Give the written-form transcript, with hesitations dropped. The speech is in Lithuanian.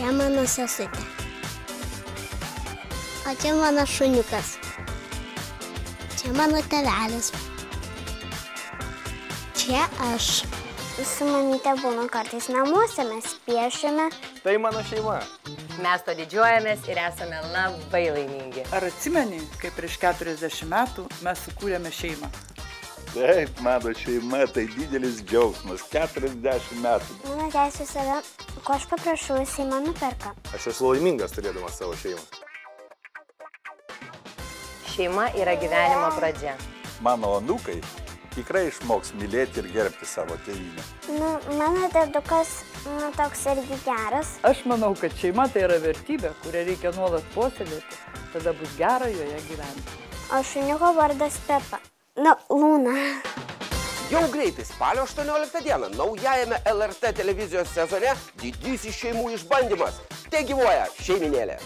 Čia mano sesutė. O čia mano šuniukas. Čia mano tėvelis. Čia aš. Su mamyte būna kartais namuose, mes piešiame. Tai mano šeima. Mes to didžiuojamės ir esame labai laimingi. Ar atsimeni, kai prieš 40 metų mes sukūrėme šeimą? Taip, mano šeima tai didelis džiaugsmas, 40 metų. Mano tėtis visada, ko aš paprašau, jisai man nuperka. Aš esu laimingas turėdamas savo šeimą. Šeima yra gyvenimo pradžia. Mano anūkai tikrai išmoks mylėti ir gerbti savo tėvynę. Mano dėdukas toks irgi geras. Aš manau, kad šeima tai yra vertybė, kurią reikia nuolat puoselėti. Tada bus gera joje gyventi. O šuniuko vardas Pepa. Lūna. Jau greitai spalio 18 dieną naujajame LRT televizijos sezone didysis šeimų išbandymas. Te gyvuoja šeiminėlė.